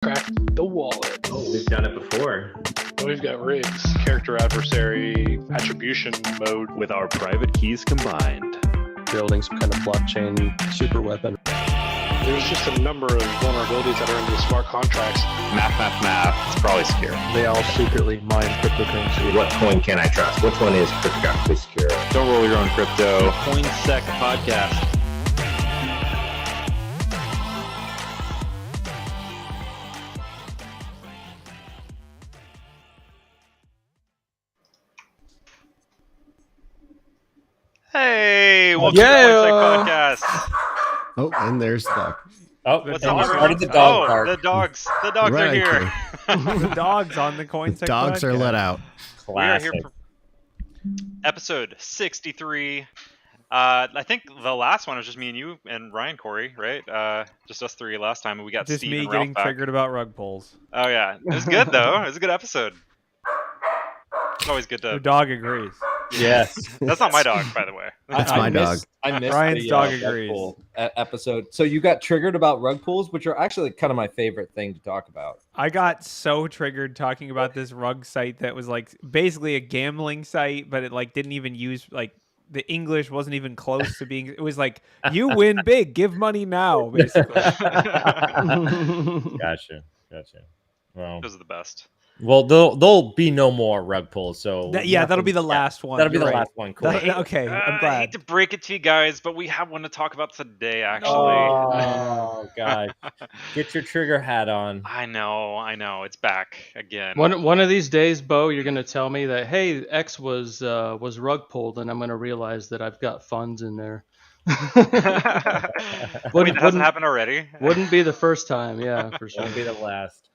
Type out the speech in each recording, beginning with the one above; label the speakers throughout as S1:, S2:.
S1: Crack the wallet.
S2: Oh, we've done it before.
S1: We've got rigs, character adversary, attribution mode
S3: with our private keys combined.
S4: Building some kind of blockchain super weapon.
S1: There's just a number of vulnerabilities that are in the smart contracts.
S3: Math. It's probably secure.
S4: They all secretly mine cryptocurrency.
S2: What coin can I trust? Which one is cryptographically secure?
S3: Don't roll your own crypto. CoinSec podcast. Hey, welcome to CoinSec podcast.
S5: Oh, and there's the
S3: What's up, everyone? The dogs are
S5: right,
S3: here.
S6: The dogs on the CoinSec
S5: dogs are let out.
S3: We are here for episode 63. I think the last one was just me and you and Ryan Corey, right? Just us three last time. We got
S6: just
S3: Steve
S6: me
S3: and Ralph
S6: getting
S3: back.
S6: triggered about rug pulls.
S3: Oh yeah, it was good though. It was a good episode. It's always good
S6: The
S3: to.
S6: dog agrees.
S7: Yes.
S3: That's not my dog, by the way.
S5: That's my dog.
S7: I missed
S6: Ryan's
S7: the
S6: dog
S7: rug
S6: agrees.
S7: pull episode. So you got triggered about rug pulls, which are actually kind of my favorite thing to talk about.
S6: I got so triggered talking about this rug site that was like basically a gambling site, but it like didn't even use like the English wasn't even close to being. It was like you win big, give money now, basically.
S7: Gotcha. Well,
S3: Those are the best.
S7: well, there'll be no more rug pulls. So
S6: That'll be the last one.
S7: That'll be
S6: You're
S7: the
S6: right.
S7: last one. Cool.
S6: Okay, I'm
S3: I
S6: glad.
S3: hate to break it to you guys, but we have one to talk about today, actually.
S7: Oh God! Get your trigger hat on.
S3: I know. It's back again.
S1: One of these days, Bo, you're gonna tell me that hey, X was rug pulled, and I'm gonna realize that I've got funds in there.
S3: Wait, that hasn't happened already?
S1: Wouldn't be the first time, yeah, for sure.
S7: Won't be the last.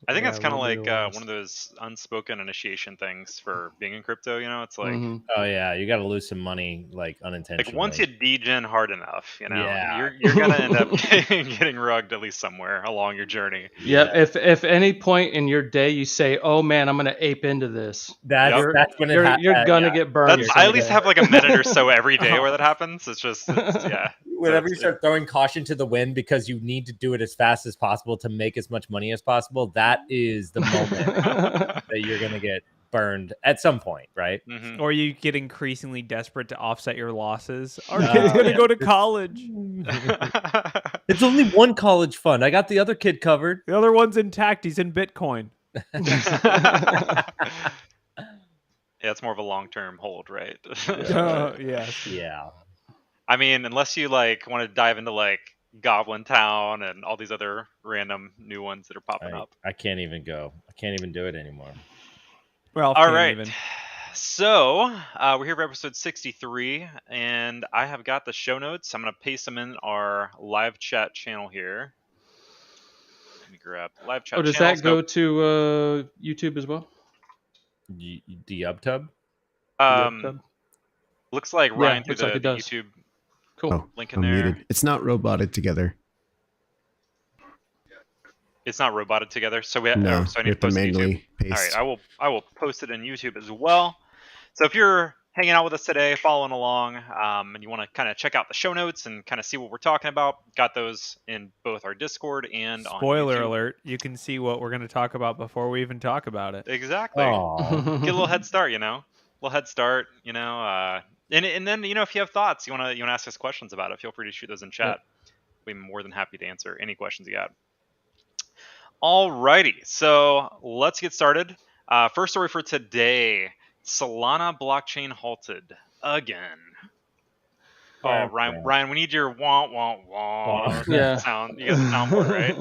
S3: I think it's kind of
S1: wouldn't be
S3: like
S1: the last.
S3: one of those unspoken initiation things for being in crypto. You know, it's like
S1: Mhm.
S7: Oh yeah, you got to lose some money unintentionally.
S3: once you degen hard enough, you know,
S7: Yeah.
S3: you're gonna end up getting rugged at least somewhere along your journey.
S1: Yeah, if any point in your day you say, "Oh man, I'm gonna ape into this,"
S7: that's when
S1: you're gonna
S7: yeah.
S1: get burned.
S3: I at least have like a minute or so every day where that happens. It's just yeah.
S7: Whenever you start throwing caution to the wind because you need to do it as fast as possible to make as much money as possible, that is the moment that you're going to get burned at some point, right?
S3: Mhm.
S6: Or you get increasingly desperate to offset your losses. Our kid's gonna go to college.
S7: It's only one college fund. I got the other kid covered.
S6: The other one's intact. He's in Bitcoin.
S3: Yeah, it's more of a long-term hold, right?
S6: Yes.
S7: Yeah.
S3: I mean, unless you like want to dive into like Goblin Town and all these other random new ones that are popping up.
S7: I can't even go. I can't even do it anymore.
S6: Well,
S3: All right. So we're here for episode 63, and I have got the show notes. I'm going to paste them in our live chat channel here. Let me grab live chat.
S1: Oh, does
S3: channel.
S1: that go to YouTube as well?
S7: The UpTub?
S3: Looks like
S1: Yeah,
S3: Ryan through
S1: looks like
S3: the
S1: it does.
S3: YouTube
S1: Cool.
S5: Oh,
S3: link in
S5: I'm
S3: there.
S5: muted. It's not roboted together.
S3: It's not roboted together, so we
S5: No,
S3: so I
S5: you
S3: need to
S5: have to
S3: post it to YouTube.
S5: manually
S3: All right,
S5: paste.
S3: I will post it in YouTube as well. So if you're hanging out with us today, following along, and you want to kind of check out the show notes and kind of see what we're talking about, got those in both our Discord and on
S6: Spoiler
S3: YouTube.
S6: alert, you can see what we're going to talk about before we even talk about it.
S3: Exactly.
S7: Oh.
S3: Get a little head start, you know. A little head start, you know. And then, you know, if you have thoughts, you want to ask us questions about it, feel free to shoot those in chat. We'd be more than happy to answer any questions you got. Alrighty, so let's get started. First story for today: Solana blockchain halted again. Oh, Ryan, we need your wah wah wah
S1: Yeah.
S3: sound. You got the soundboard, right?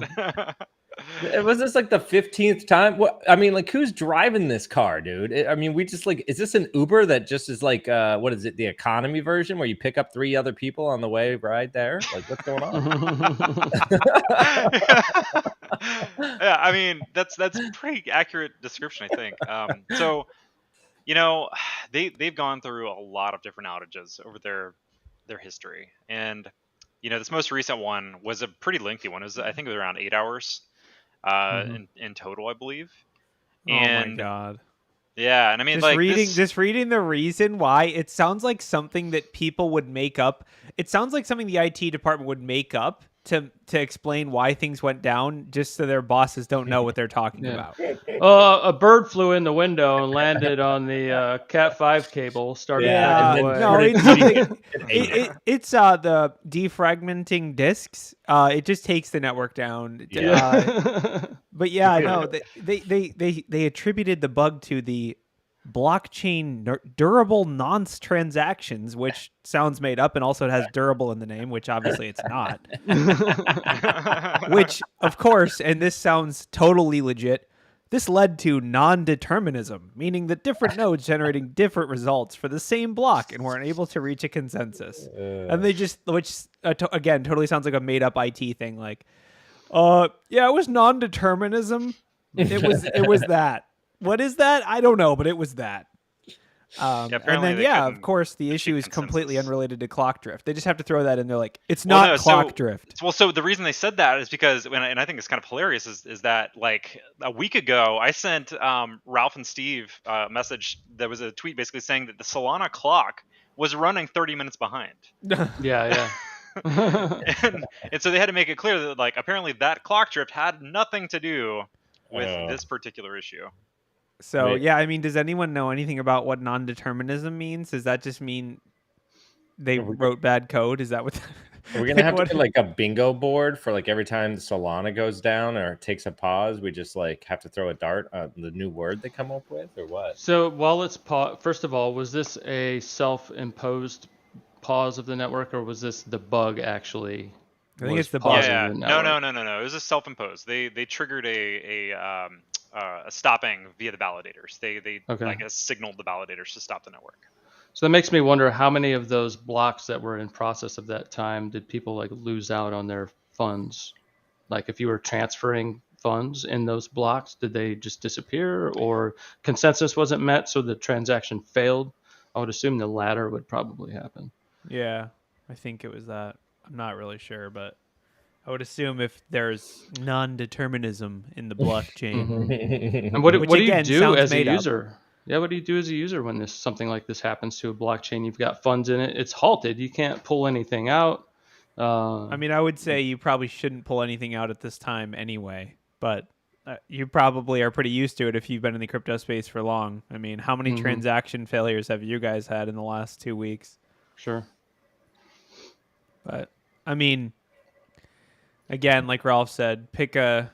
S7: Was this like the 15th time? What I mean, like, who's driving this car, dude? I mean, we just like, is this an Uber that just is like, what is it, the economy version where you pick up 3 other people on the way right there? Like, what's going on?
S3: Yeah, I mean that's pretty accurate description, I think. So, you know, they've gone through a lot of different outages over their history, and you know, this most recent one was a pretty lengthy one. I think it was around 8 hours in total, I believe. And
S6: oh my god!
S3: yeah, and I mean,
S6: just reading the reason why, it sounds like something that people would make up. It sounds like something the IT department would make up to explain why things went down, just so their bosses don't know what they're talking
S1: Yeah.
S6: about.
S1: A bird flew in the window and landed on the Cat 5 cable. Started
S7: Yeah,
S1: clicking
S7: and
S1: away.
S7: then-
S6: No,
S7: What
S6: it's
S7: did you
S6: something. It's the defragmenting disks. It just takes the network down. But yeah, no, they attributed the bug to the blockchain durable nonce transactions, which sounds made up and also has durable in the name, which obviously it's not. Which, of course, and this sounds totally legit, this led to non-determinism, meaning that different nodes generating different results for the same block and weren't able to reach a consensus. And they just, again, totally sounds like a made-up IT thing. Like, yeah, it was non-determinism. It was that. What is that? I don't know, but it was that. And
S3: apparently
S6: then,
S3: they
S6: of
S3: couldn't
S6: course, the
S3: achieve
S6: issue is completely
S3: consensus.
S6: unrelated to clock drift. They just have to throw that in there like, it's
S3: Well,
S6: not
S3: no,
S6: clock
S3: so-
S6: drift.
S3: Well, so the reason they said that is because, and I think it's kind of hilarious, is that like a week ago I sent Ralph and Steve a message. There was a tweet basically saying that the Solana clock was running 30 minutes behind,
S1: Yeah.
S3: and so they had to make it clear that like apparently that clock drift had nothing to do with
S7: Oh.
S3: this particular issue.
S6: So,
S7: Right.
S6: yeah, I mean, does anyone know anything about what non-determinism means? Does that just mean they wrote bad code? Is that what?
S7: Are we gonna have to get like a bingo board for like every time the Solana goes down or takes a pause? We just like have to throw a dart on the new word they come up with, or what?
S1: So while it's first of all, was this a self-imposed pause of the network, or was this the bug actually?
S6: I think it's the
S1: pausing
S6: bug.
S3: Yeah,
S1: the
S3: no.
S1: network?
S3: It was a self-imposed. They triggered a stopping via the validators. They
S1: Okay.
S3: I guess signaled the validators to stop the network.
S1: So that makes me wonder how many of those blocks that were in process of that time did people like lose out on their funds? Like if you were transferring funds in those blocks, did they just disappear, or consensus wasn't met so the transaction failed? I would assume the latter would probably happen.
S6: Yeah, I think it was that. I'm not really sure, but I would assume if there's non-determinism in the blockchain.
S1: And what
S6: Which,
S1: do you
S6: again,
S1: do
S6: sounds
S1: as a
S6: made up.
S1: user? Yeah, what do you do as a user when something like this happens to a blockchain? You've got funds in it. It's halted. You can't pull anything out.
S6: I mean, I would say you probably shouldn't pull anything out at this time anyway, but you probably are pretty used to it if you've been in the crypto space for long. I mean, how many transaction failures have you guys had in the last 2 weeks?
S1: Sure.
S6: But I mean, again, like Ralph said, pick a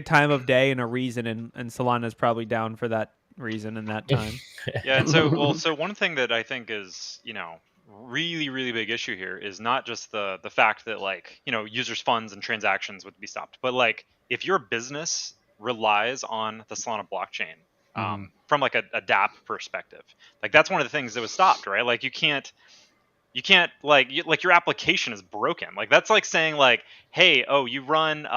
S6: time of day and a reason, and Solana's probably down for that reason and that time.
S3: Yeah, and so one thing that I think is, really, really big issue here is not just the fact that like, users' funds and transactions would be stopped, but like if your business relies on the Solana blockchain, from like a DApp perspective, like that's one of the things that was stopped, right? Like you can't like your application is broken. Like that's like saying like, hey, you run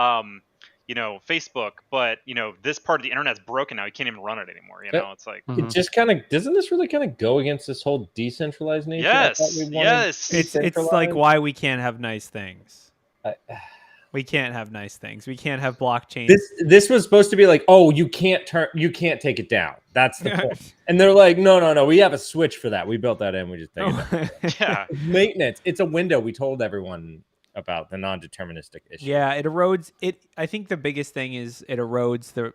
S3: Facebook, but this part of the internet's broken now. You can't even run it anymore. It's like
S7: It just kind of doesn't this really kind of go against this whole decentralized nature? I thought we wanted
S3: yes.
S6: It's like
S7: decentralized.
S6: why we can't have nice things.
S7: I-
S6: We can't have nice things. We can't have blockchain.
S7: This was supposed to be like, oh, you can't take it down. That's the point. And they're like, no, we have a switch for that. We built that in. We just take it down.
S3: Yeah.
S7: Maintenance. It's a window. We told everyone about the non-deterministic issue.
S6: Yeah, it erodes it. I think the biggest thing is it erodes the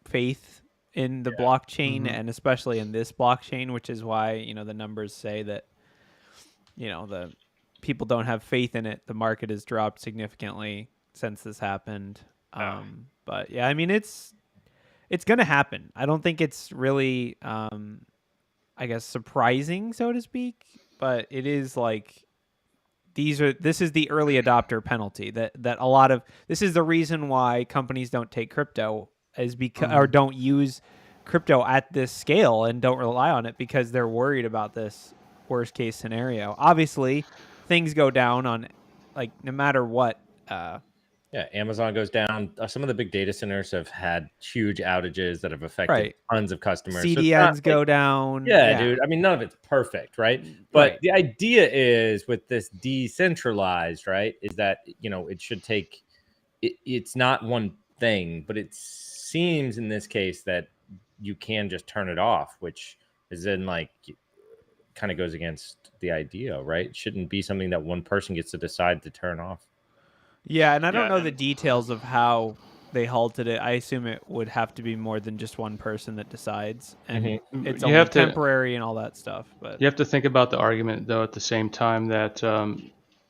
S6: faith in the blockchain, and especially in this blockchain, which is why the numbers say that the people don't have faith in it. The market has dropped significantly since this happened. But yeah, I mean it's gonna happen. I don't think it's really I guess surprising, so to speak, but it is like this is the early adopter penalty that a lot of this is the reason why companies don't take crypto is because or don't use crypto at this scale and don't rely on it because they're worried about this worst case scenario. Obviously, things go down on like no matter what.
S7: Yeah, Amazon goes down. Some of the big data centers have had huge outages that have affected tons of customers. So it's
S6: CDNs
S7: not
S6: go
S7: like-
S6: down.
S7: Yeah, dude. I mean, none of it's perfect, right? But
S6: Right.
S7: the idea is with this decentralized, right, is that, it should take, it's not one thing, but it seems in this case that you can just turn it off, which is then like kind of goes against the idea, right? It shouldn't be something that one person gets to decide to turn off.
S6: Yeah, and I don't
S3: Yeah,
S6: know the
S3: and-
S6: details of how they halted it. I assume it would have to be more than just one person that decides, and it's
S1: You
S6: only
S1: have to-
S6: temporary and all that stuff. But
S1: You have to think about the argument, though, at the same time that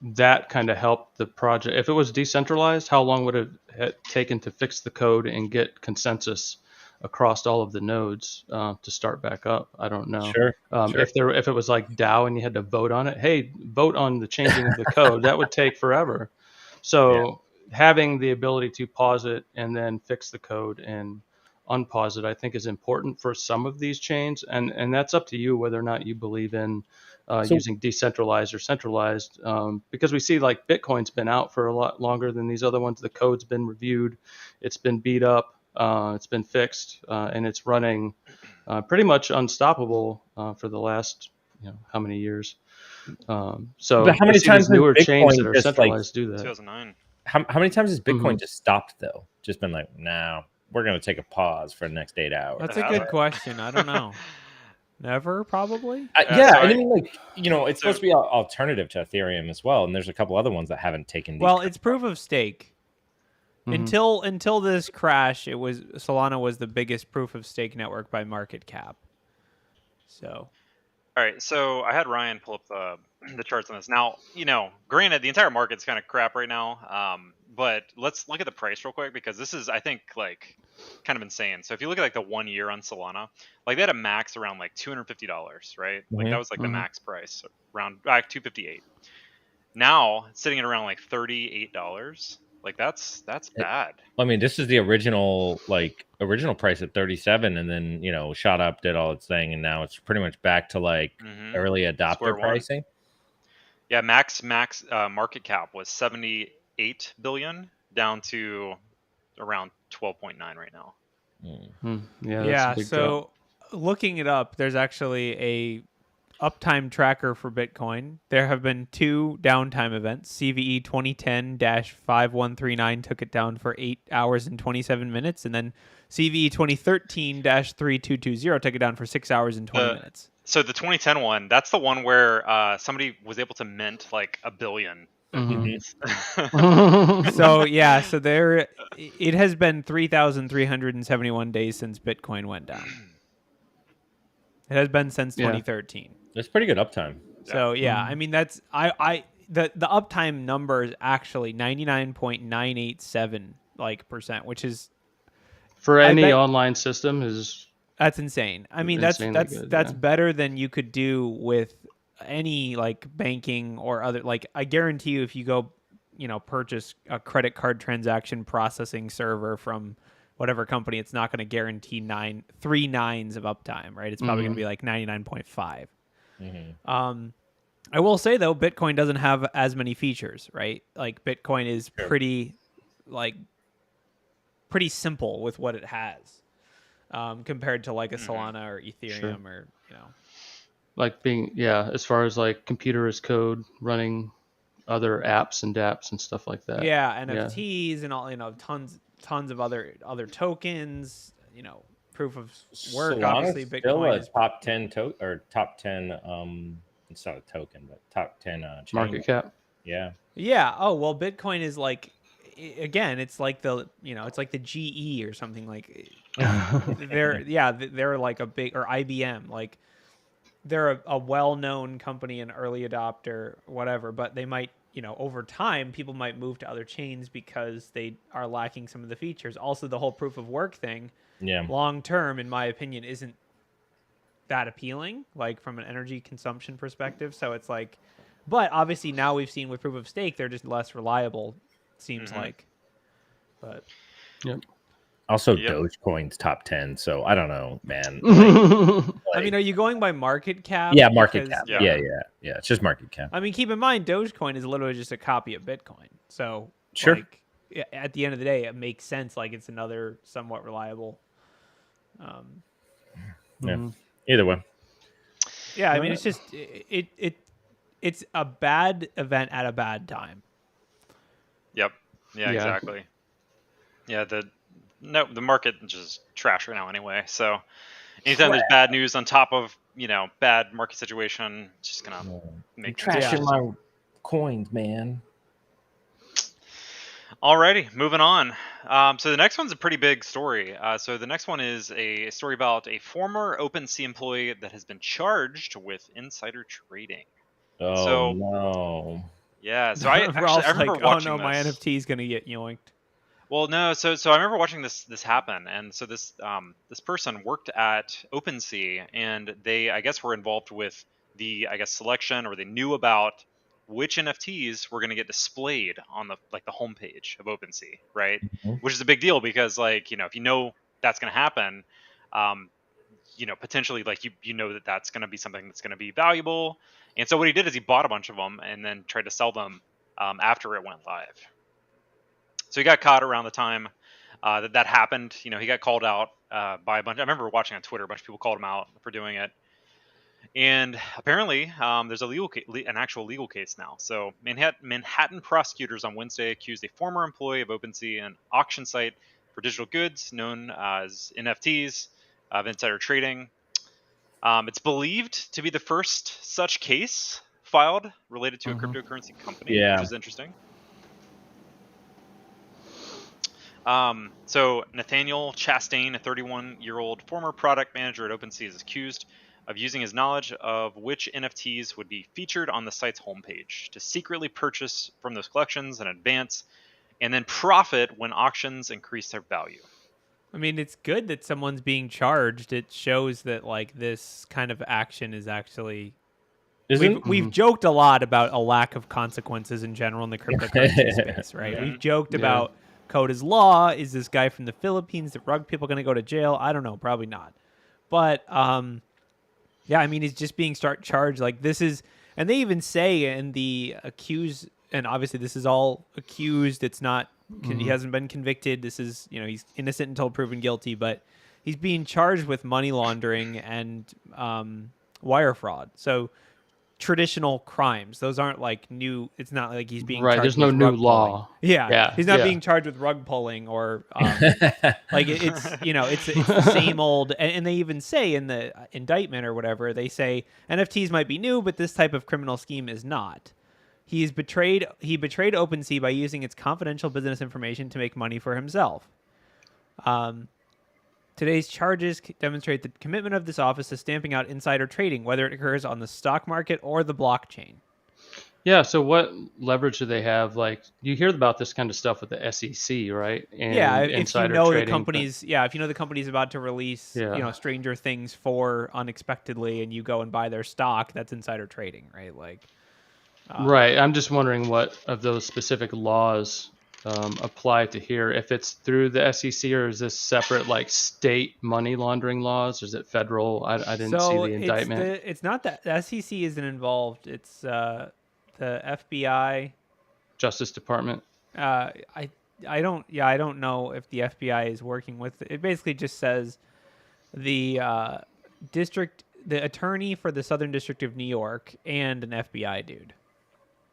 S1: that kind of helped the project. If it was decentralized, how long would it have taken to fix the code and get consensus across all of the nodes to start back up? I don't know.
S7: Sure.
S1: If it was like DAO and you had to vote on it, hey, vote on the changing of the code, that would take forever. So having the ability to pause it and then fix the code and unpause it, I think is important for some of these chains, and that's up to you whether or not you believe in using decentralized or centralized, because we see like Bitcoin's been out for a lot longer than these other ones. The code's been reviewed, it's been beat up, it's been fixed, and it's running pretty much unstoppable for the last how many years. So
S7: But how many
S1: we see
S7: times
S1: these
S7: has
S1: newer chains
S7: Bitcoin
S1: that are
S7: just, like,
S1: centralized do that.
S3: 2009.
S7: How many times has Bitcoin
S1: Mhm.
S7: just stopped though? Just been like, no, we're gonna take a pause for the next 8 hours.
S6: that's a good question. I don't know. Never, probably.
S7: Yeah,
S3: so
S7: and I
S3: I-
S7: mean, like, it's supposed to be an alternative to Ethereum as well, and there's a couple other ones that haven't taken. These
S6: Well,
S7: kinds
S6: it's proof of stake.
S1: Mhm.
S6: Until this crash, Solana was the biggest proof of stake network by market cap. So
S3: All right, so I had Ryan pull up the charts on this. Now, granted, the entire market's kind of crap right now, but let's look at the price real quick because this is, I think, like kind of insane. So if you look at like the 1 year on Solana, like they had a max around like $250, right? Like that was like the
S1: Mhm.
S3: max price, around $258. Now it's sitting at around like $38. Like that's bad.
S7: I mean, this is the original price at 37, and then shot up, did all its thing, and now it's pretty much back to like
S3: Mhm.
S7: early
S3: Square
S7: adopter
S3: one.
S7: pricing.
S3: Yeah, max market cap was 78 billion, down to around 12.9 right now.
S1: Yeah, that's
S6: yeah,
S1: a big
S6: so looking it up, there's actually a uptime tracker for Bitcoin. There have been 2 downtime events. CVE 2010-5139 took it down for 8 hours and 27 minutes, and then CVE 2013-3220 took it down for 6 hours and 20 minutes.
S3: So the 2010 one, that's the one where somebody was able to mint like 1 billion.
S1: Mhm.
S6: So yeah, so there it has been 3,371 days since Bitcoin went down. It has been since
S1: Yeah.
S6: 2013.
S7: It's pretty good uptime.
S6: So yeah, I mean that's the uptime number is actually 99.987 percent, which is
S1: For
S6: I
S1: any
S6: bet-
S1: online system is
S6: that's insane. I mean that's
S1: Insanely good,
S6: that's
S1: yeah.
S6: better than you could do with any like banking or other, like I guarantee you if you go purchase a credit card transaction processing server from whatever company, it's not going to guarantee 3 nines of uptime, right? It's probably going to be like 99.5. I will say though, Bitcoin doesn't have as many features, right? Like Bitcoin is pretty simple with what it has, compared to like a Solana or Ethereum or
S1: like being as far as like computer as code running other apps and dApps and stuff like that.
S6: NFTs and all tons of other tokens, proof of work.
S7: Solana's
S6: Obviously,
S7: still
S6: Bitcoin
S7: a
S6: is
S7: top 10 top 10. It's not a token, but top 10 chain.
S1: Market cap.
S7: Yeah.
S6: Yeah. Oh well, Bitcoin is like, again, it's like it's like the GE or something like. They're like a big, or IBM, like they're a well-known company, an early adopter, whatever. But they might, over time, people might move to other chains because they are lacking some of the features. Also, the whole proof of work thing, long term, in my opinion, isn't that appealing, like from an energy consumption perspective. So it's like, but obviously now we've seen with proof of stake, they're just less reliable, seems like. But
S7: Also, Dogecoin's top 10. So I don't know, man.
S6: I mean, are you going by market cap?
S7: Yeah, market
S6: Because-
S7: cap. Yeah. It's just market cap.
S6: I mean, keep in mind, Dogecoin is literally just a copy of Bitcoin. So
S7: Sure.
S6: like, at the end of the day, it makes sense. Like it's another somewhat reliable.
S7: Yeah. Either way.
S6: Yeah, I mean, it's just it's a bad event at a bad time.
S3: Yep. Yeah, exactly. Yeah, the market is just trash right now anyway. So anytime there's bad news on top of bad market situation, it's just gonna make
S7: trashing my coins, man.
S3: Alrighty, moving on. So the next one's a pretty big story. So the next one is a story about a former OpenSea employee that has been charged with insider trading.
S7: Oh
S3: So
S7: no.
S3: yeah, so I
S6: Ralph's
S3: remember
S6: like,
S3: watching
S6: oh no, my
S3: this.
S6: NFT is gonna get yoinked.
S3: Well, no, so I remember watching this happen, and so this person worked at OpenSea, and they, I guess, were involved with the, I guess, selection, or they knew about which NFTs were going to get displayed on the homepage of OpenSea, right?
S7: Mhm.
S3: Which is a big deal because, like, if you know that's going to happen, um, potentially, like, you know that that's going to be something that's going to be valuable. And so what he did is he bought a bunch of them and then tried to sell them after it went live. So he got caught around the time that happened. He got called out by a bunch. I remember watching on Twitter, a bunch of people called him out for doing it. And apparently, there's an actual legal case now. So Manhattan prosecutors on Wednesday accused a former employee of OpenSea, an auction site for digital goods known as NFTs, of insider trading. It's believed to be the first such case filed related to a cryptocurrency company,
S7: Yeah.
S3: which is interesting. So Nathaniel Chastain, a 31-year-old former product manager at OpenSea, is accused of using his knowledge of which NFTs would be featured on the site's homepage to secretly purchase from those collections in advance and then profit when auctions increase their value.
S6: I mean, it's good that someone's being charged. It shows that like this kind of action is actually. We've joked a lot about a lack of consequences in general in the cryptocurrency space, right? We've joked about code is law. Is this guy from the Philippines, the rug people, going to go to jail? I don't know, probably not. But yeah, I mean, he's just being charged like this is, and they even say in the accused, and obviously this is all accused. It's not. He hasn't been convicted. This is, he's innocent until proven guilty, but he's being charged with money laundering and wire fraud. So traditional crimes. Those aren't like new. It's not like he's being charged
S1: There's no
S6: with
S1: new
S6: rug
S1: law.
S6: pulling. Yeah, he's not being charged with rug pulling or like it's it's the same old. And they even say in the indictment or whatever, they say NFTs might be new, but this type of criminal scheme is not. He betrayed OpenSea by using its confidential business information to make money for himself. Today's charges demonstrate the commitment of this office to stamping out insider trading, whether it occurs on the stock market or the blockchain.
S1: Yeah, so what leverage do they have? Like, you hear about this kind of stuff with the SEC, right? And
S6: if you know the company's, if you know the company's about to release, Stranger Things 4 unexpectedly, and you go and buy their stock, that's insider trading, right? Like,
S1: right. I'm just wondering what of those specific laws apply to here. If it's through the SEC, or is this separate, like state money laundering laws, or is it federal? I didn't see the indictment.
S6: It's not that the SEC isn't involved. It's the FBI,
S1: Justice Department.
S6: I don't know if the FBI is working with it. It basically just says the the attorney for the Southern District of New York and an FBI dude.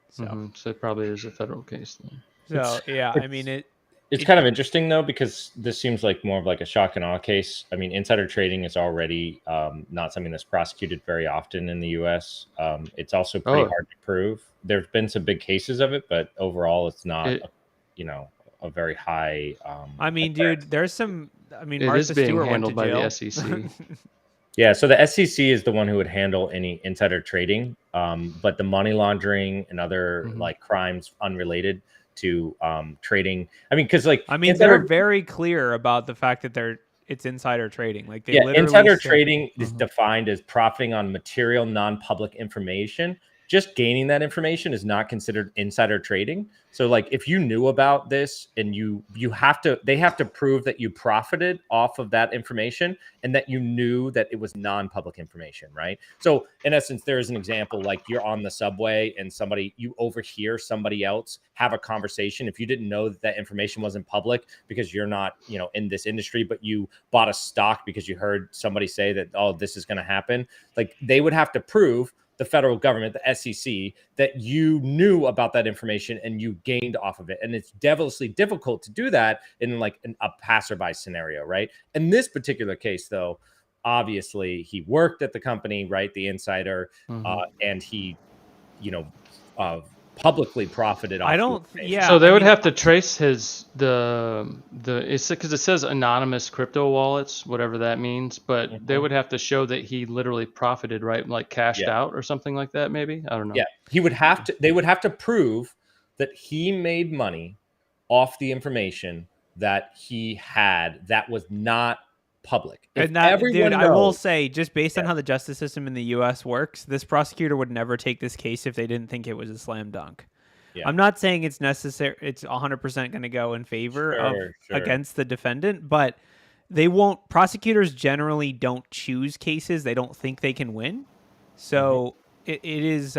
S6: So,
S1: so it probably is a federal case then.
S6: So I mean
S7: it's kind of interesting though, because this seems like more of like a shock and awe case. I mean, insider trading is already not something that's prosecuted very often in the U.S. It's also pretty hard to prove. There's been some big cases of it, but overall, it's not a very high.
S6: I mean, dude, there's some. I mean,
S1: Martha
S6: Stewart
S1: is being handled
S6: went to
S1: by
S6: jail.
S1: the SEC.
S7: Yeah, so the SEC is the one who would handle any insider trading, but the money laundering and other like crimes unrelated to trading. I mean, because
S6: they're very clear about the fact that it's insider trading. Like they literally
S7: insider trading is defined as profiting on material non-public information. Just gaining that information is not considered insider trading. So like if you knew about this and they have to prove that you profited off of that information and that you knew that it was non-public information, right? So in essence, there is an example, like you're on the subway and you overhear somebody else have a conversation. If you didn't know that information wasn't public because you're not, in this industry, but you bought a stock because you heard somebody say that, oh, this is going to happen. Like they would have to prove, the federal government, the SEC, that you knew about that information and you gained off of it. And it's devilishly difficult to do that in like a passerby scenario, right? In this particular case, though, obviously he worked at the company, right? The insider, and he, publicly profited off.
S6: I don't. Yeah.
S1: So they
S6: I
S1: would
S6: mean,
S1: have to trace his it's because it says anonymous crypto wallets, whatever that means. But they would have to show that he literally profited, right? Like cashed
S7: Yeah.
S1: out or something like that. Maybe, I don't know.
S7: Yeah, he would have to. They would have to prove that he made money off the information that he had that was not public. If
S6: And that,
S7: everyone
S6: dude, I will
S7: knows-
S6: say, just based on how the justice system in the U.S. works, this prosecutor would never take this case if they didn't think it was a slam dunk.
S7: Yeah.
S6: I'm not saying it's necessary. It's 100% going to go in favor of
S7: Sure.
S6: against the defendant, but they won't. Prosecutors generally don't choose cases they don't think they can win. So it is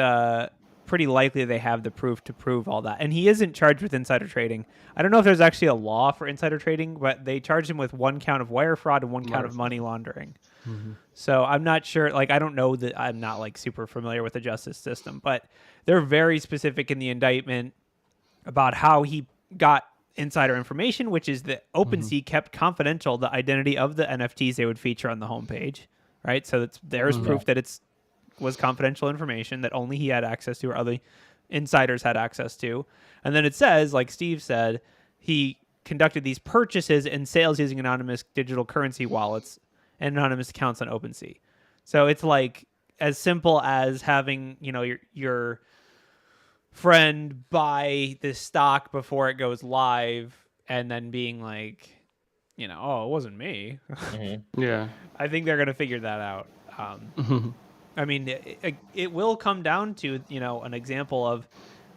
S6: pretty likely they have the proof to prove all that. And he isn't charged with insider trading. I don't know if there's actually a law for insider trading, but they charged him with 1 count of wire fraud and 1 count of money laundering. So I'm not sure. Like, I don't know that. I'm not like super familiar with the justice system, but they're very specific in the indictment about how he got insider information, which is that OpenSea kept confidential the identity of the NFTs they would feature on the homepage, right? So there's proof that it's was confidential information that only he had access to or other insiders had access to. And then it says, like Steve said, he conducted these purchases and sales using anonymous digital currency wallets and anonymous accounts on OpenSea. So it's like as simple as having, your friend buy this stock before it goes live and then being like, oh, it wasn't me.
S1: Yeah.
S6: I think they're going to figure that out. I mean, it will come down to, an example of,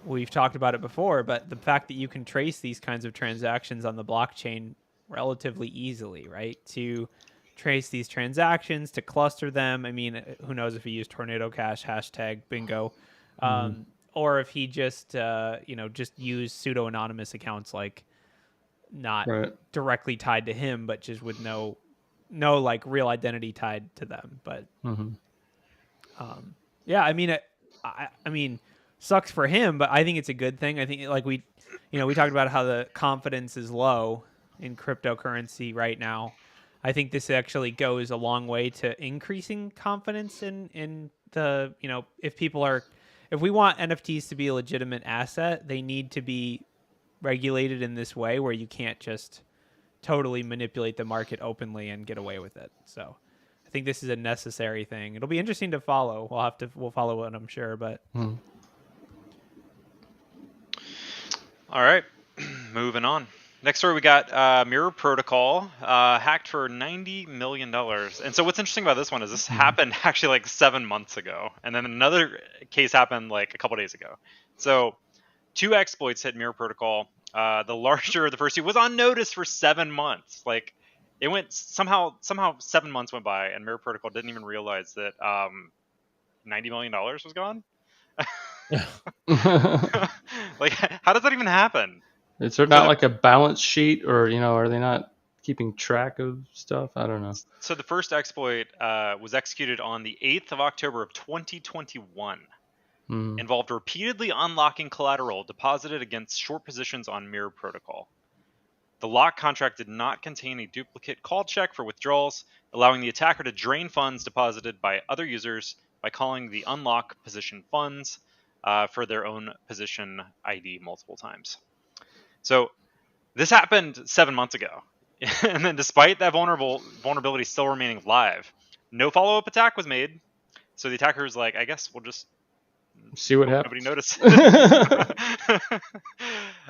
S6: we've talked about it before, but the fact that you can trace these kinds of transactions on the blockchain relatively easily, right? To trace these transactions, to cluster them. I mean, who knows if he used Tornado Cash, hashtag bingo, or if he just, just used pseudo-anonymous accounts, like not directly tied to him, but just with no like real identity tied to them. But yeah, I mean, I mean, sucks for him, but I think it's a good thing. I think like we talked about how the confidence is low in cryptocurrency right now. I think this actually goes a long way to increasing confidence in the, if we want NFTs to be a legitimate asset, they need to be regulated in this way where you can't just totally manipulate the market openly and get away with it. So I think this is a necessary thing. It'll be interesting to follow. We'll follow it, I'm sure, but.
S3: All right, moving on. Next story, we got Mirror Protocol hacked for $90 million. And so what's interesting about this one is this happened actually like 7 months ago. And then another case happened like a couple days ago. So 2 exploits hit Mirror Protocol. The larger of the first 2 was on notice for 7 months. Like it went somehow 7 months went by and Mirror Protocol didn't even realize that $90 million was gone. Like, how does that even happen?
S1: Is there not like a balance sheet, or are they not keeping track of stuff? I don't know.
S3: So the first exploit was executed on the 8th of October of 2021. Involved repeatedly unlocking collateral deposited against short positions on Mirror Protocol. The lock contract did not contain a duplicate call check for withdrawals, allowing the attacker to drain funds deposited by other users by calling the unlock position funds for their own position ID multiple times. So this happened 7 months ago. And then despite that vulnerability still remaining live, no follow-up attack was made. So the attacker was like, I guess we'll just
S1: see what happens.
S3: Nobody noticed.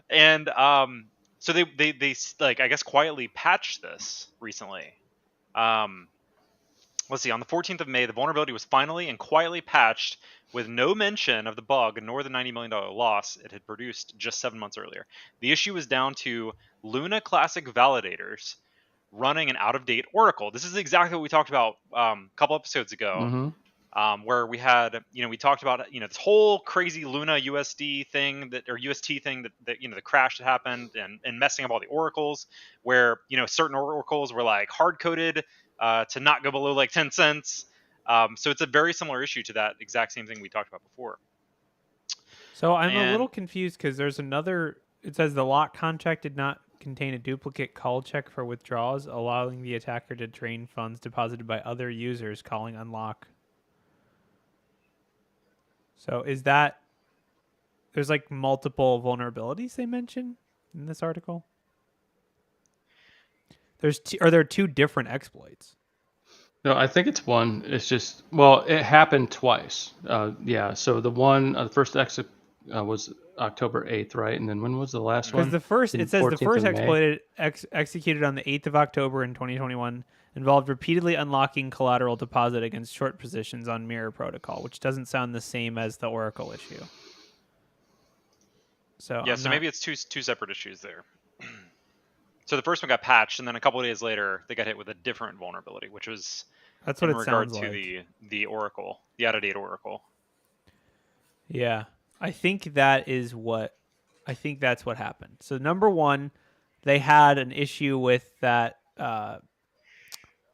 S3: And so they like, I guess, quietly patched this recently. Let's see, on the 14th of May, the vulnerability was finally and quietly patched with no mention of the bug nor the $90 million loss it had produced just 7 months earlier. The issue was down to Luna Classic validators running an out-of-date oracle. This is exactly what we talked about a couple episodes ago, where we had, we talked about, this whole crazy Luna USD thing or UST thing that the crash that happened and messing up all the oracles, where, certain oracles were like hard-coded to not go below like 10 cents. So it's a very similar issue to that exact same thing we talked about before.
S6: So I'm a little confused because there's another, it says the lock contract did not contain a duplicate call check for withdrawals, allowing the attacker to drain funds deposited by other users calling unlock. So is that There's like multiple vulnerabilities they mention in this article. Are there two different exploits?
S1: No, I think it's one. It's just, well, it happened twice. Yeah. So the first exit was October 8th, right? And then when was the last one?
S6: Because it says the
S1: 14th
S6: first
S1: of May?
S6: exploit executed on the 8th of October in 2021 involved repeatedly unlocking collateral deposit against short positions on Mirror Protocol, which doesn't sound the same as the Oracle issue. So
S3: Yeah, maybe it's two separate issues there. So the first one got patched, and then a couple of days later, they got hit with a different vulnerability, which was
S6: that's what
S3: in
S6: it
S3: regard
S6: sounds
S3: to
S6: like.
S3: the Oracle, the out-of-date Oracle.
S6: Yeah, I think that's what happened. So number one, they had an issue with that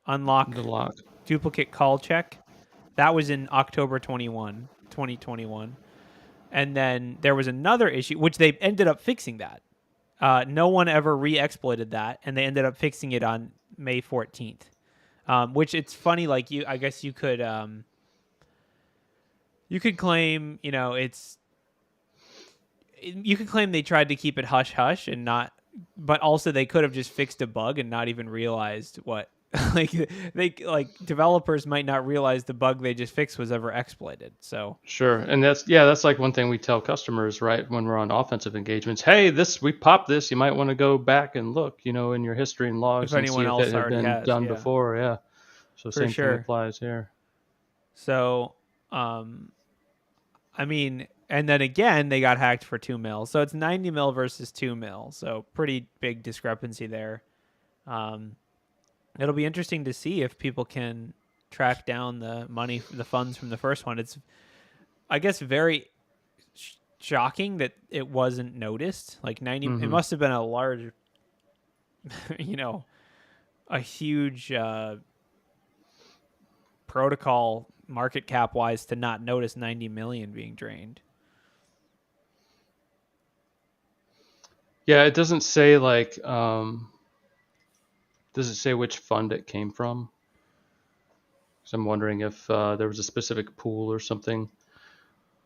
S6: unlock
S1: The lock.
S6: duplicate call check. That was in October 2021. And then there was another issue, which they ended up fixing that. No one ever re-exploited that, and they ended up fixing it on May 14th. Which it's funny, like I guess you could claim, you could claim they tried to keep it hush hush and not, but also they could have just fixed a bug and not even realized what, developers might not realize the bug they just fixed was ever exploited. So
S1: Sure. And that's like one thing we tell customers, right, when we're on offensive engagements. Hey, we popped this. You might want to go back and look, in your history and logs
S6: If
S1: and see
S6: anyone
S1: if
S6: else
S1: it had
S6: already
S1: been
S6: has,
S1: done
S6: yeah.
S1: before. Yeah. So
S6: For
S1: same
S6: sure.
S1: thing applies here.
S6: So, I mean, and then again, they got hacked for 2 mil. So it's 90 mil versus 2 mil. So pretty big discrepancy there. It'll be interesting to see if people can track down the funds from the first one. It's, I guess, very shocking that it wasn't noticed. Like 90, it must have been a large, a huge protocol market cap wise to not notice 90 million being drained.
S1: Yeah, it doesn't say does it say which fund it came from? So I'm wondering if there was a specific pool or something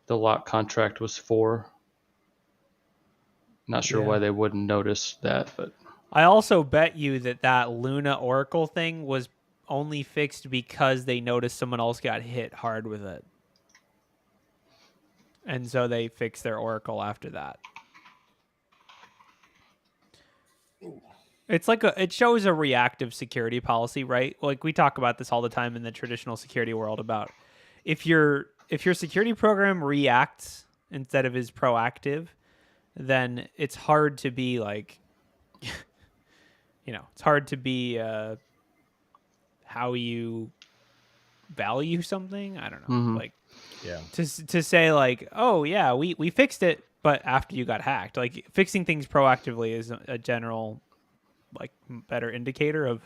S1: the lock contract was for. Not sure why they wouldn't notice that, but
S6: I also bet you that Luna Oracle thing was only fixed because they noticed someone else got hit hard with it. And so they fixed their Oracle after that. It's like it shows a reactive security policy, right? Like we talk about this all the time in the traditional security world about if your security program reacts instead of is proactive, then it's hard to be like, it's hard to be how you value something. I don't know, to say like, oh yeah, we fixed it, but after you got hacked, like fixing things proactively is a general, like, better indicator of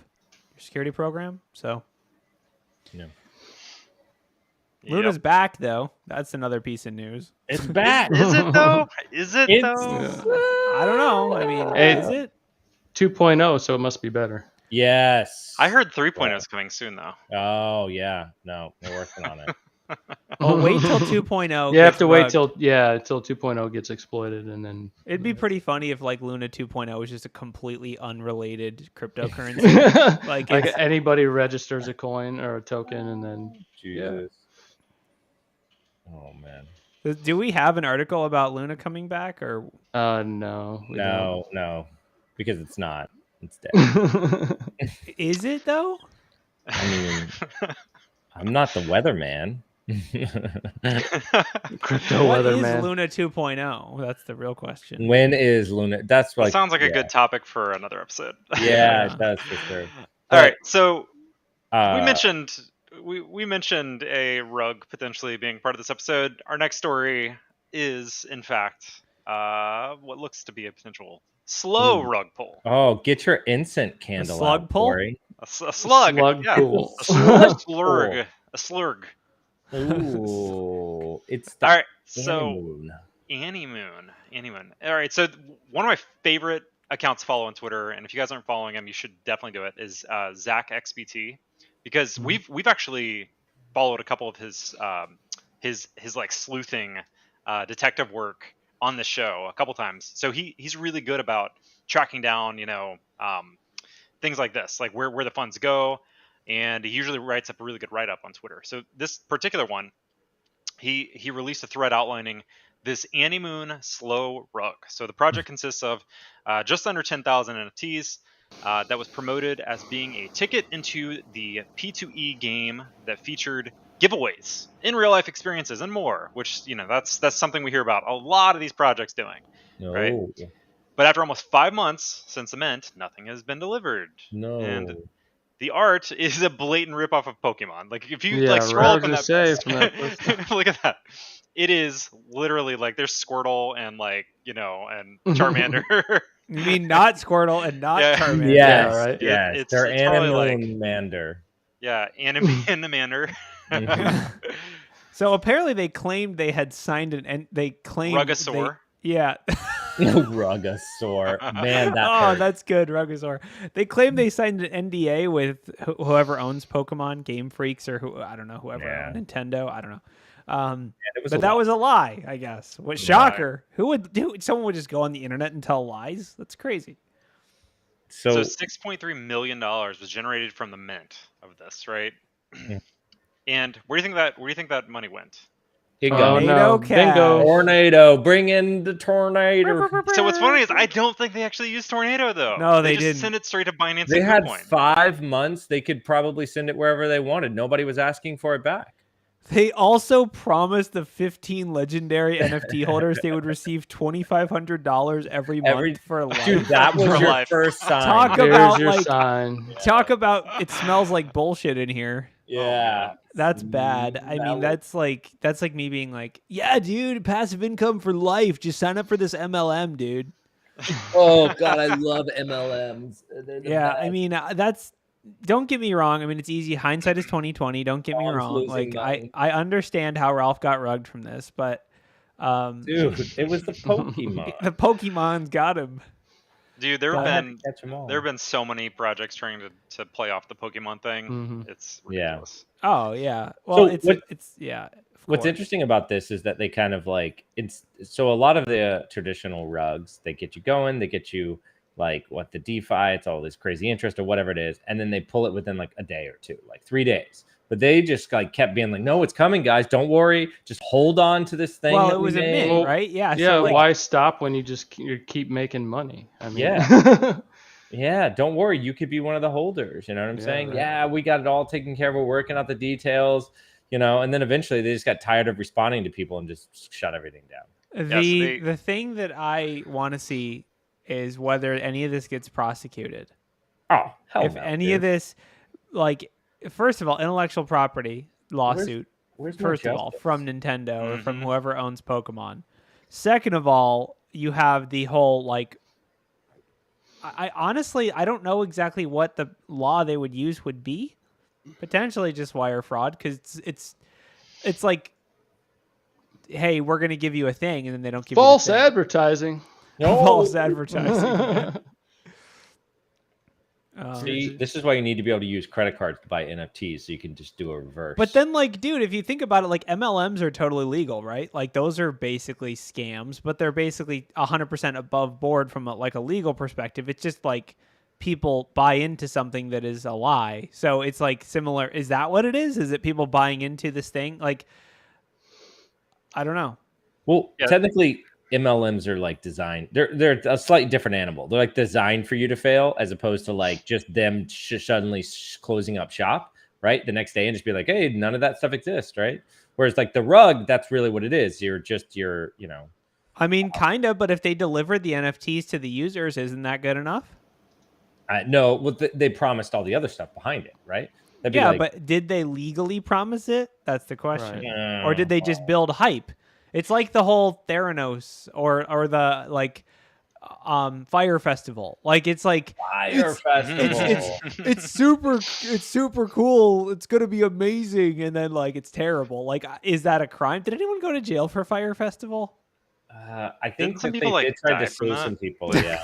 S6: your security program. So
S7: yeah.
S6: Luna's back though. That's another piece of news.
S7: It's back.
S3: Is it though? Is it
S7: It's-
S3: though?
S6: I don't know. I mean, is it?
S1: 2.0, so it must be better.
S7: Yes.
S3: I heard 3.0 is coming soon though.
S7: Oh yeah. No, we're working on it.
S6: Oh, wait till 2.0.
S1: You have to wait
S6: bugged.
S1: till 2.0 gets exploited, and then
S6: It'd be pretty funny if like Luna 2.0 was just a completely unrelated cryptocurrency. like it's,
S1: anybody registers a coin or a token, and then
S7: Jesus. Oh man.
S6: do we have an article about Luna coming back or?
S1: no, we
S7: No, because it's not. It's dead.
S1: don't.
S6: Is it though?
S7: I mean, I'm not the weatherman.
S1: Crypto
S6: What is
S1: weatherman.
S6: Luna 2.0? That's the real question.
S7: When is Luna? That's
S3: That
S7: like
S3: sounds like a good topic for another episode.
S7: Yeah, it does for sure.
S3: All right, so
S7: Uh,
S3: we mentioned a rug potentially being part of this episode. Our next story is, in fact, what looks to be a potential slow rug pull.
S7: Oh, get your incense candle
S6: slug
S7: out,
S6: pull?
S7: Corey.
S3: A slug. Yeah.
S1: Pool.
S3: A slurg. A slurg.
S7: Ooh, it's
S3: All
S7: the
S3: right, so
S7: Animoon.
S3: Animoon. All right, so one of my favorite accounts to follow on Twitter, and if you guys aren't following him, you should definitely do it, is ZachXBT, because we've actually followed a couple of his like sleuthing detective work on the show a couple times. So he's really good about tracking down, things like this, like where the funds go, and he usually writes up a really good write-up on Twitter. So this particular one, he released a thread outlining this Animoon slow rug. So the project consists of just under 10,000 NFTs that was promoted as being a ticket into the P2E game that featured giveaways, in real life experiences, and more. Which that's something we hear about a lot of these projects doing, right?
S7: No.
S3: But after almost 5 months since the mint, nothing has been delivered.
S7: No.
S3: And the art is a blatant ripoff of Pokemon. Like if you
S1: Yeah,
S3: scroll
S1: right.
S3: up on
S1: I
S3: that,
S1: was gonna say, from that first
S3: look at that. It is literally like there's Squirtle and and Charmander.
S6: You mean not Squirtle and not
S3: Yeah.
S6: Charmander?
S7: Yes,
S1: right.
S7: yes. They're
S3: It's probably like-
S7: Animoon.
S3: Yeah, Animander.
S6: So apparently they claimed they had signed they claimed
S3: Rugosaur.
S6: Yeah.
S7: Rugosaur. Man, that
S6: oh,
S7: hurt.
S6: that's good, Rugosaur. They claim they signed an NDA with whoever owns Pokemon, Game Freaks, or whoever
S7: Yeah.
S6: Nintendo. I don't know.
S7: It was
S6: But
S7: a
S6: that
S7: lot.
S6: was a lie, I guess. What shocker? Who would do? Someone would just go on the internet and tell lies? That's crazy.
S3: So
S7: So
S3: $6.3 million was generated from the mint of this, right?
S7: Yeah.
S3: And where do you think that money went?
S7: it
S1: Oh,
S7: got
S6: Tornado
S1: no.
S6: cash.
S1: Bingo.
S7: tornado. Bring in the tornado.
S3: So what's funny is I don't think they actually used Tornado though.
S6: No, they
S3: just
S6: didn't.
S3: send it straight to Binance.
S7: They
S3: and
S7: had
S3: Bitcoin.
S7: 5 months. They could probably send it wherever they wanted. Nobody was asking for it back.
S6: They also promised the 15 legendary NFT holders they would receive $2,500 every month for life.
S7: Dude, that was
S3: For
S7: your
S3: life.
S7: first sign.
S6: Talk
S1: There's
S6: about,
S1: your
S6: like-
S1: sign.
S6: Talk about it smells like bullshit in here.
S7: Yeah.
S6: That's bad. I mean, that's like me being like, yeah, dude, passive income for life. Just sign up for this MLM, dude.
S7: Oh god, I love MLMs. They're the
S6: Yeah,
S7: best.
S6: I mean, that's. Don't get me wrong. I mean, it's easy. Hindsight is 2020. Don't get me
S7: Ralph's
S6: wrong.
S7: losing
S6: Like,
S7: money.
S6: I understand how Ralph got rugged from this, but
S7: Dude, it was the Pokemon.
S6: the Pokemon's got him.
S3: Dude, there have
S6: But-
S3: been
S7: Catch 'em all.
S3: there have been so many projects trying to play off the Pokemon thing.
S1: Mhm.
S3: It's
S7: Yeah.
S3: ridiculous.
S6: Oh yeah. Well,
S7: So
S6: it's yeah. of
S7: What's
S6: course.
S7: interesting about this is that they kind of like it's so a lot of the traditional rugs, they get you going, they get you like what the DeFi, it's all this crazy interest or whatever it is, and then they pull it within like a day or two, like 3 days. But they just like kept being like, no, it's coming, guys. Don't worry. Just hold on to this thing.
S6: Well,
S7: that
S6: it
S7: we
S6: was a
S7: made."
S6: mint, right? Yeah.
S1: Yeah,
S6: So, like,
S1: why stop when you keep making money? I mean,
S7: Yeah. Yeah, don't worry. You could be one of the holders. You know what I'm
S1: Yeah,
S7: saying?
S1: right.
S7: Yeah, we got it all taken care of. We're working out the details, and then eventually they just got tired of responding to people and just shut everything down.
S6: the thing that I want to see is whether any of this gets prosecuted.
S7: Oh, hell
S6: If
S7: no,
S6: any
S7: dude.
S6: of this, like, first of all, intellectual property lawsuit.
S7: Where's more
S6: First of all,
S7: justice?
S6: from Nintendo or from
S3: Mhm.
S6: whoever owns Pokemon. Second of all, you have the whole like. I honestly I don't know exactly what the law they would use would be. Potentially just wire fraud because it's like, hey, we're gonna give you a thing and then they don't give
S1: false
S6: you the thing.
S1: advertising.
S6: False advertising.
S7: See, this is why you need to be able to use credit cards to buy NFTs, so you can just do a reverse.
S6: But then, like, dude, if you think about it, like MLMs are totally legal, right? Like those are basically scams, but they're basically 100% above board from a legal perspective. It's just like people buy into something that is a lie. So it's like similar. Is that what it is? Is it people buying into this thing? Like, I don't know.
S7: well,
S3: Yeah.
S7: technically, MLMs are like designed. They're a slightly different animal. They're like designed for you to fail, as opposed to like just them suddenly closing up shop right the next day and just be like, hey, none of that stuff exists, right? Whereas like the rug, that's really what it is. You're
S6: I mean, kind of, but if they delivered the NFTs to the users, isn't that good enough?
S7: no. Well, they promised all the other stuff behind it, right? That'd be
S6: Yeah,
S7: like,
S6: but did they legally promise it? That's the question.
S1: Right.
S6: Or did they just build hype? It's like the whole Theranos or the like Fire Festival. Like it's like
S7: Fire Festival?
S6: it's super cool. It's gonna be amazing, and then like it's terrible. Like, is that a crime? Did anyone go to jail for Fire Festival?
S7: I think
S3: some
S7: that
S3: people,
S7: they
S3: like,
S7: did try
S3: die
S7: to
S3: from
S7: sue
S3: that?
S7: some people. Yeah,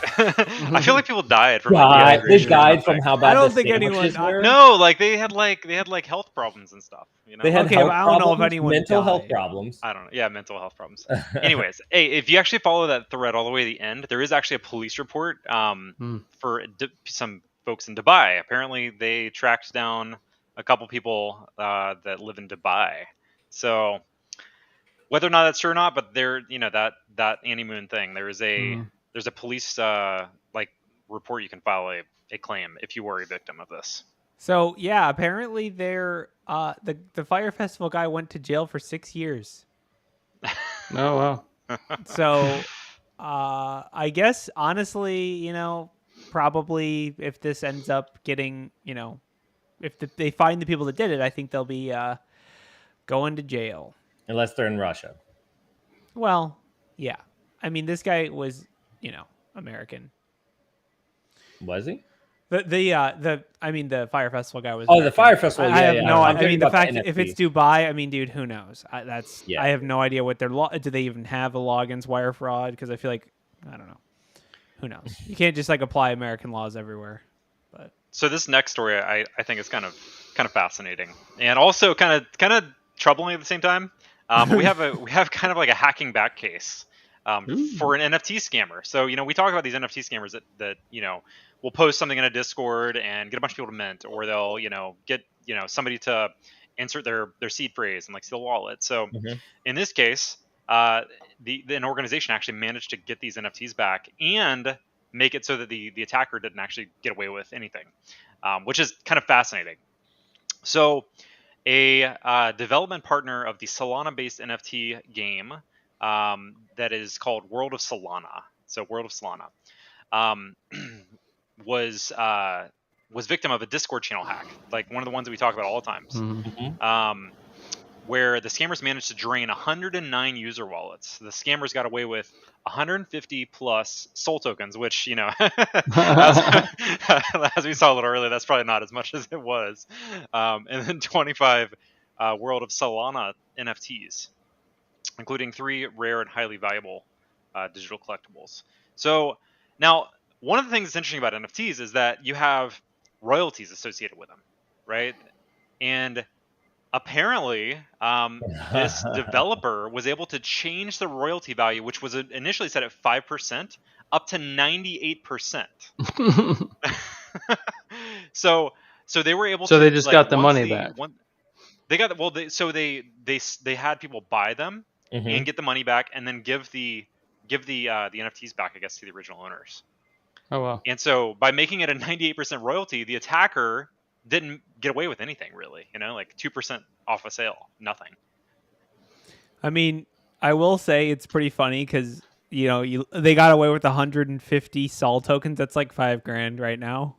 S3: I feel like people died from
S7: God, they
S3: dehydration or
S7: died from
S3: something.
S7: how bad
S6: I don't
S7: the
S6: think anyone-
S7: sandwiches were.
S3: No, like they had like health problems and stuff. You know,
S7: They had
S6: Okay,
S7: health
S6: but I don't know if
S7: problems,
S6: anyone
S7: mental health
S6: died.
S7: problems.
S3: I don't know. Yeah, mental health problems. Anyways, hey, if you actually follow that thread all the way to the end, there is actually a police report for some folks in Dubai. Apparently, they tracked down a couple people that live in Dubai. So whether or not that's true or not, but there, that Animoon thing, there's a police like report you can file a claim if you were a victim of this.
S6: So yeah, apparently they're the Fire Festival guy went to jail for 6 years.
S1: Oh wow.
S6: So I guess honestly, probably if this ends up getting, if they find the people that did it, I think they'll be going to jail.
S7: Unless they're in Russia.
S6: Well, yeah. I mean, this guy was, American.
S7: Was he?
S6: The Fire Festival guy was.
S7: Oh, the
S6: American.
S7: Fire Festival.
S6: I have no.
S7: I'm
S6: I mean, the
S7: talking
S6: fact
S7: about
S6: if it's
S7: NFT.
S6: Dubai, I mean, dude, who knows?
S7: Yeah.
S6: I have no idea what their law. Do they even have a law against wire fraud? Because I feel like I don't know. Who knows? You can't just like apply American laws everywhere. But
S3: So this next story, I think is kind of fascinating and also kind of troubling at the same time. We have kind of like a hacking back case for an NFT scammer. So we talk about these NFT scammers that will post something in a Discord and get a bunch of people to mint, or they'll get somebody to insert their seed phrase and like steal a wallet. So in this case, an organization actually managed to get these NFTs back and make it so that the attacker didn't actually get away with anything, which is kind of fascinating. So a development partner of the Solana-based NFT game that is called World of Solana. So World of Solana was victim of a Discord channel hack, like one of the ones that we talk about all the times, where the scammers managed to drain 109 user wallets. The scammers got away with 150 plus soul tokens, which, as we saw a little earlier, that's probably not as much as it was. And then 25 World of Solana NFTs, including 3 rare and highly valuable digital collectibles. So now, one of the things that's interesting about NFTs is that you have royalties associated with them, right? And apparently, this developer was able to change the royalty value, which was initially set at 5%, up to 98%. So they were able to.
S1: So they just got the money back.
S3: They got they had people buy them and get the money back, and then give the NFTs back, I guess, to the original owners.
S1: Oh wow.
S3: And so by making it a 98% royalty, the attacker didn't get away with anything really, like 2% off a sale, nothing.
S6: I mean, I will say it's pretty funny because they got away with 150 Sol tokens. That's like $5,000 right now.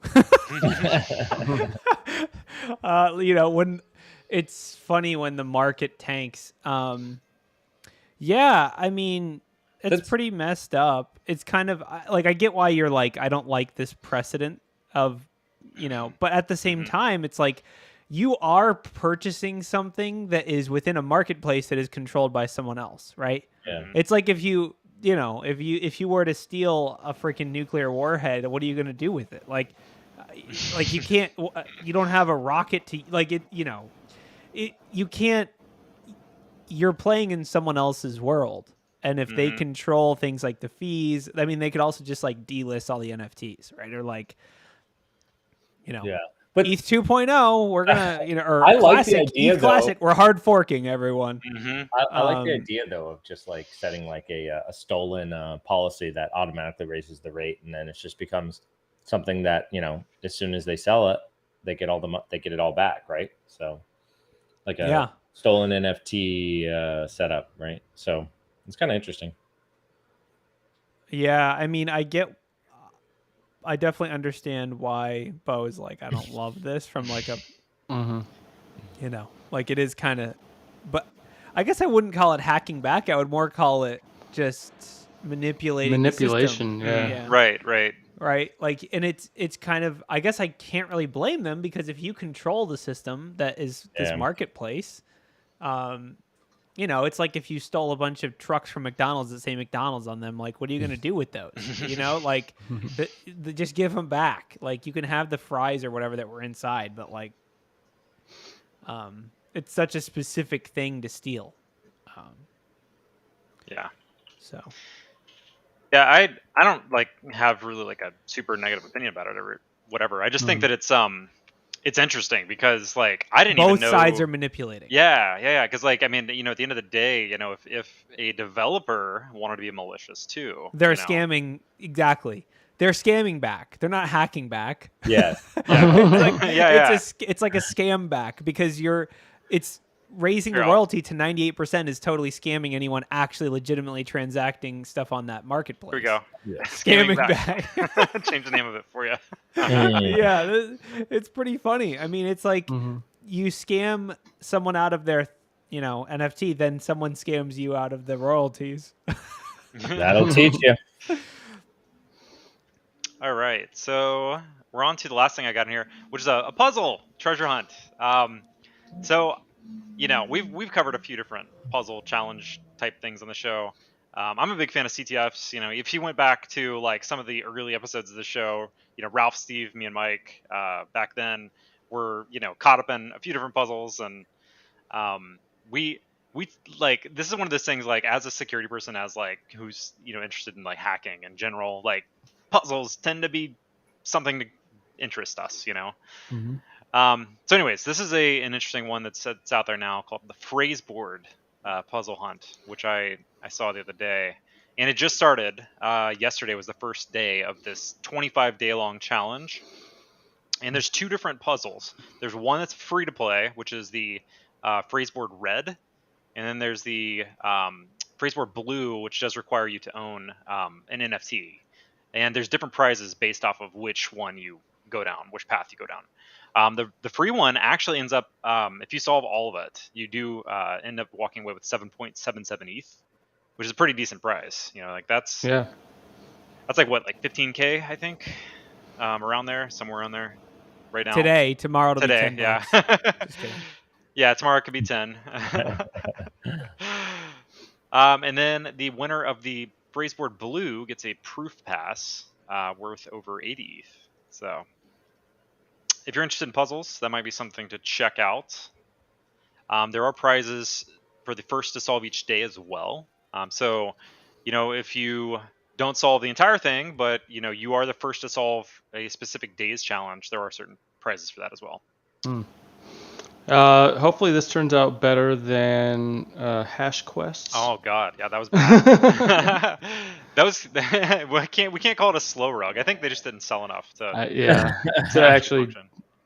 S6: When it's funny when the market tanks. Yeah, I mean, it's pretty messed up. It's kind of like, I get why you're like, I don't like this precedent of, but at the same time, it's like you are purchasing something that is within a marketplace that is controlled by someone else, right?
S7: Yeah.
S6: It's like if you were to steal a freaking nuclear warhead, what are you going to do with it? Like you can't, you don't have a rocket to like it, you can't, you're playing in someone else's world. And if they control things like the fees, I mean, they could also just like delist all the NFTs, right? Or like, but ETH 2.0, we're gonna, or
S7: I like
S6: classic,
S7: the idea,
S6: ETH Classic, we're hard forking everyone.
S7: I like the idea though of just like setting like a stolen policy that automatically raises the rate, and then it just becomes something that as soon as they sell it, they get it all back, right? So like a stolen NFT setup, right? So it's kind of interesting.
S6: Yeah, I mean, I definitely understand why Bo is like, I don't love this from like a, like it is kind of, but I guess I wouldn't call it hacking back. I would more call it just manipulation. The system.
S1: Yeah.
S3: Right.
S6: Like, and it's kind of, I guess I can't really blame them because if you control the system that is this marketplace, you know, it's like if you stole a bunch of trucks from McDonald's that say McDonald's on them, like, what are you going to do with those? You know, like, just give them back. Like, you can have the fries or whatever that were inside, but like, it's such a specific thing to steal.
S3: Yeah.
S6: So.
S3: Yeah, I don't like have really like a super negative opinion about it or whatever. I just think that it's interesting because like I didn't even
S6: Both
S3: know
S6: sides are manipulating.
S3: Yeah. Because like I mean, you know, at the end of the day, you know, if a developer wanted to be malicious too,
S6: They're
S3: you know.
S6: scamming. Exactly. They're scamming back. They're not hacking back.
S7: Yeah.
S6: It's like a scam back because it's raising the
S3: Sure.
S6: royalty to 98% is totally scamming anyone actually legitimately transacting stuff on that marketplace.
S3: Here we go.
S7: Yeah.
S6: Scamming back.
S3: Change the name of it for you.
S6: Yeah, it's pretty funny. I mean, it's like you scam someone out of their, you know, NFT, then someone scams you out of the royalties.
S7: That'll teach you.
S3: All right, so we're on to the last thing I got in here, which is a puzzle treasure hunt. So, you know, we've covered a few different puzzle challenge type things on the show. I'm a big fan of CTFs. You know, if you went back to like some of the early episodes of the show, you know, Ralph, Steve, me, and Mike back then were, you know, caught up in a few different puzzles, and we like this is one of those things like as a security person, as like who's, you know, interested in like hacking in general, like puzzles tend to be something to interest us, you know. So anyways, this is an interesting one that's out there now called the Phrazeboard puzzle hunt, which I saw the other day, and it just started. Yesterday was the first day of this 25-day long challenge, and there's two different puzzles. There's one that's free to play, which is the Phrazeboard Red, and then there's the Phrazeboard Blue, which does require you to own an NFT. And there's different prizes based off of which one you go down, which path you go down. The free one actually ends up, if you solve all of it, you do end up walking away with 7.77 ETH, which is a pretty decent prize. You know, like that's like what, like 15K, I think, around there, somewhere around there, right now.
S6: Tomorrow it'll be 10
S3: yeah.
S6: Just kidding.
S3: Yeah, tomorrow it could be 10. And then the winner of the Phrazeboard Blue gets a proof pass worth over 80 ETH. So if you're interested in puzzles, that might be something to check out. There are prizes for the first to solve each day as well. So, you know, if you don't solve the entire thing, but, you know, you are the first to solve a specific day's challenge, there are certain prizes for that as well.
S1: Hopefully this turns out better than hash quests.
S3: Oh God, yeah, that was bad. That was we can't call it a slow rug. I think they just didn't sell enough to
S1: to actually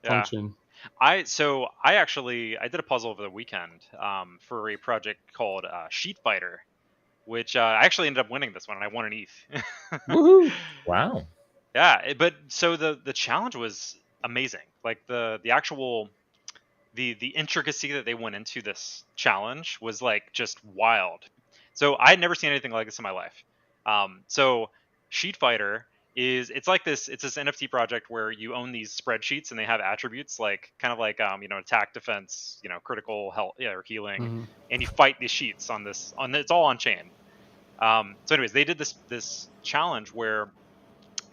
S3: function. I did a puzzle over the weekend for a project called SheetFighter, which I actually ended up winning this one, and I won an ETH.
S1: Woohoo!
S7: Wow.
S3: Yeah, but so the challenge was amazing. Like the actual the intricacy that they went into this challenge was like just wild. So I had never seen anything like this in my life. So SheetFighter it's this NFT project where you own these spreadsheets and they have attributes like kind of like you know, attack, defense, you know, critical health, or healing, and you fight these sheets it's all on chain. So anyways, they did this challenge where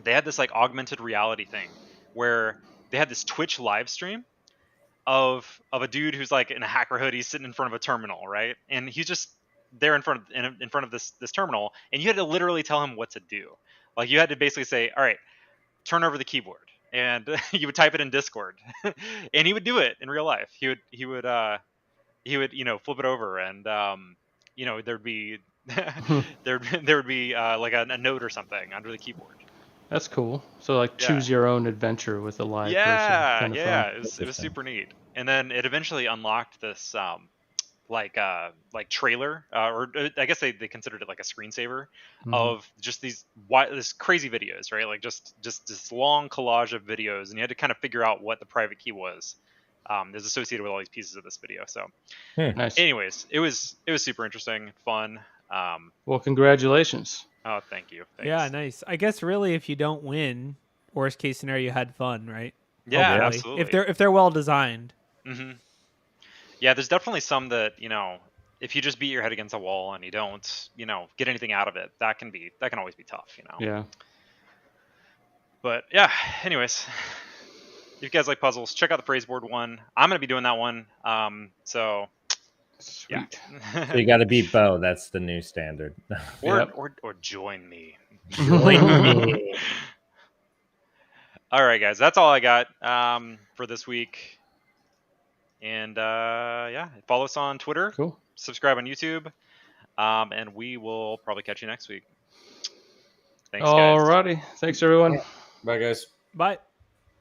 S3: they had this like augmented reality thing where they had this Twitch live stream of a dude who's like in a hacker hoodie sitting in front of a terminal, right? And he's just there in front of this terminal, and you had to literally tell him what to do. Like you had to basically say, all right, turn over the keyboard, and you would type it in Discord, and he would do it in real life. He would you know, flip it over, and you know, there'd be there would be like a note or something under the keyboard.
S1: That's cool. So like choose your own adventure with a live person. Kind of
S3: It was super neat. And then it eventually unlocked this like trailer, or I guess they considered it like a screensaver of just this crazy videos, right? Like just this long collage of videos, and you had to kind of figure out what the private key was that's associated with all these pieces of this video. So
S1: nice.
S3: Anyways, it was super interesting, fun.
S1: Well, congratulations.
S3: Oh, thank you. Thanks.
S6: Yeah, nice. I guess really, if you don't win, worst case scenario, you had fun, right?
S3: Yeah,
S6: Hopefully.
S3: absolutely.
S6: If they're well designed.
S3: Yeah, there's definitely some that, you know, if you just beat your head against a wall and you don't, get anything out of it, that can always be tough,
S1: Yeah.
S3: But yeah, anyways, if you guys like puzzles, check out the Phrazeboard one. I'm gonna be doing that one. So
S1: Sweet.
S3: yeah.
S7: So you got to beat Bo. That's the new standard.
S1: Yep.
S3: or join me.
S7: Join me.
S3: All right, guys, that's all I got for this week. And follow us on Twitter,
S1: Cool.
S3: subscribe on YouTube, and we will probably catch you next week. Thanks, guys.
S1: Alrighty. Thanks, everyone.
S8: Bye, guys.
S6: Bye.